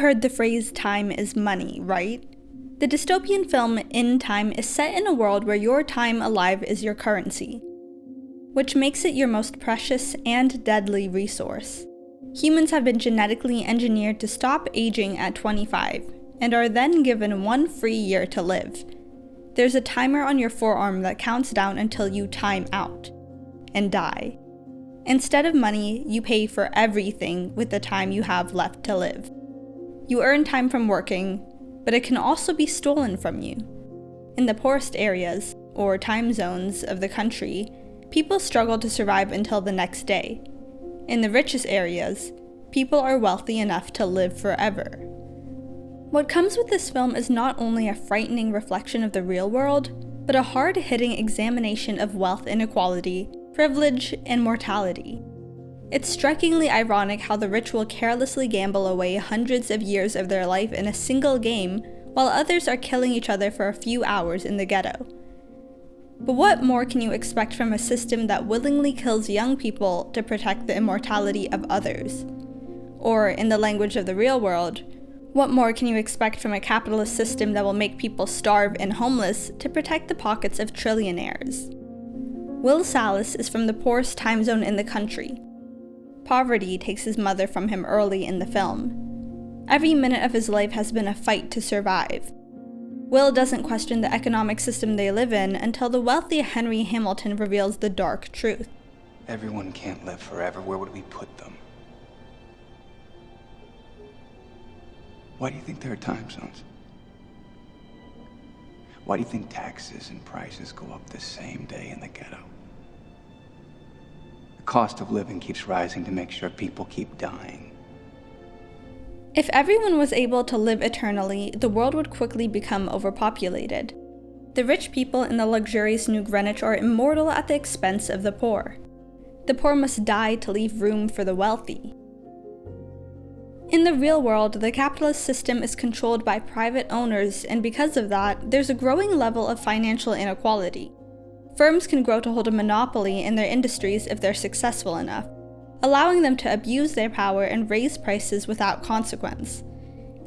heard the phrase time is money, right? The dystopian film In Time is set in a world where your time alive is your currency, which makes it your most precious and deadly resource. Humans have been genetically engineered to stop aging at 25, and are then given 1 free year to live. There's a timer on your forearm that counts down until you time out and die. Instead of money, you pay for everything with the time you have left to live. You earn time from working, but it can also be stolen from you. In the poorest areas, or time zones of the country, people struggle to survive until the next day. In the richest areas, people are wealthy enough to live forever. What comes with this film is not only a frightening reflection of the real world, but a hard-hitting examination of wealth inequality, privilege, and mortality. It's strikingly ironic how the rich will carelessly gamble away hundreds of years of their life in a single game, while others are killing each other for a few hours in the ghetto. But what more can you expect from a system that willingly kills young people to protect the immortality of others? Or, in the language of the real world, what more can you expect from a capitalist system that will make people starve and homeless to protect the pockets of trillionaires? Will Salas is from the poorest time zone in the country. Poverty takes his mother from him early in the film. Every minute of his life has been a fight to survive. Will doesn't question the economic system they live in until the wealthy Henry Hamilton reveals the dark truth. Everyone can't live forever. Where would we put them? Why do you think there are time zones? Why do you think taxes and prices go up the same day in the ghetto? The cost of living keeps rising to make sure people keep dying. If everyone was able to live eternally, the world would quickly become overpopulated. The rich people in the luxurious New Greenwich are immortal at the expense of the poor. The poor must die to leave room for the wealthy. In the real world, the capitalist system is controlled by private owners, and because of that, there's a growing level of financial inequality. Firms can grow to hold a monopoly in their industries if they're successful enough, allowing them to abuse their power and raise prices without consequence.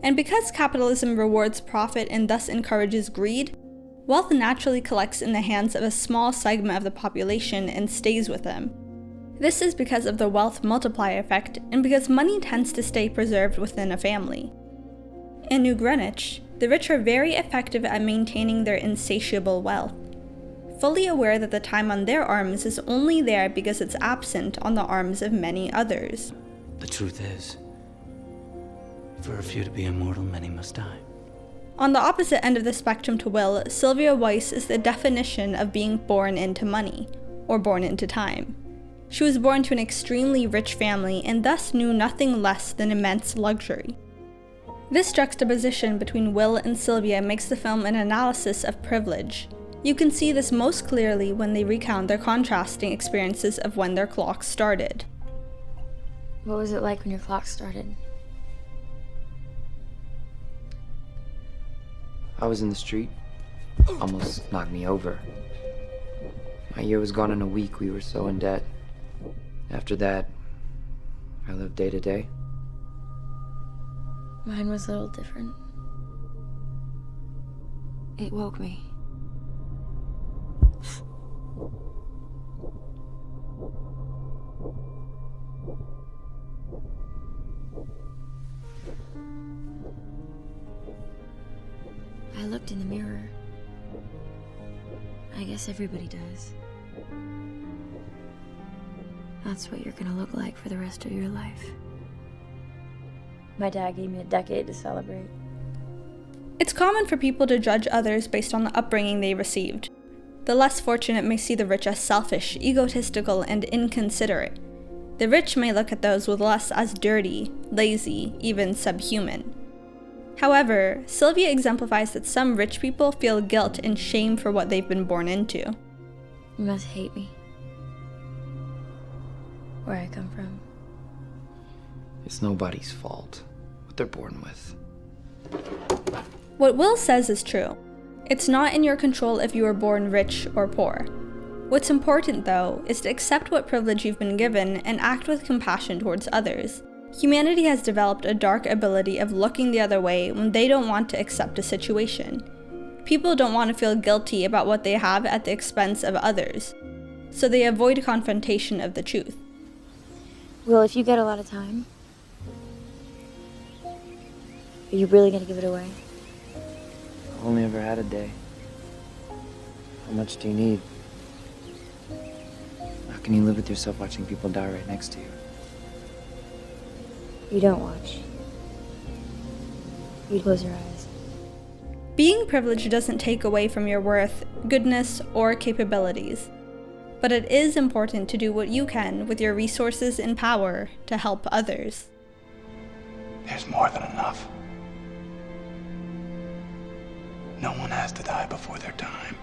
And because capitalism rewards profit and thus encourages greed, wealth naturally collects in the hands of a small segment of the population and stays with them. This is because of the wealth multiplier effect, and because money tends to stay preserved within a family. In New Greenwich, the rich are very effective at maintaining their insatiable wealth, fully aware that the time on their arms is only there because it's absent on the arms of many others. The truth is, for a few to be immortal, many must die. On the opposite end of the spectrum to Will, Sylvia Weiss is the definition of being born into money, or born into time. She was born to an extremely rich family and thus knew nothing less than immense luxury. This juxtaposition between Will and Sylvia makes the film an analysis of privilege. You can see this most clearly when they recount their contrasting experiences of when their clocks started. What was it like when your clock started? I was in the street. Almost knocked me over. My year was gone in a week. We were so in debt. After that, I lived day to day. Mine was a little different. It woke me. I looked in the mirror. I guess everybody does. That's what you're gonna look like for the rest of your life. My dad gave me a decade to celebrate. It's common for people to judge others based on the upbringing they received. The less fortunate may see the rich as selfish, egotistical, and inconsiderate. The rich may look at those with less as dirty, lazy, even subhuman. However, Sylvia exemplifies that some rich people feel guilt and shame for what they've been born into. You must hate me. Where I come from. It's nobody's fault what they're born with. What Will says is true. It's not in your control if you were born rich or poor. What's important, though, is to accept what privilege you've been given and act with compassion towards others, Humanity has developed a dark ability of looking the other way when they don't want to accept a situation. People don't want to feel guilty about what they have at the expense of others, so they avoid confrontation of the truth. Well, if you get a lot of time, are you really gonna give it away? I've only ever had a day. How much do you need? How can you live with yourself watching people die right next to you? You don't watch. You close your eyes. Being privileged doesn't take away from your worth, goodness, or capabilities. But it is important to do what you can with your resources and power to help others. There's more than enough. No one has to die before their time.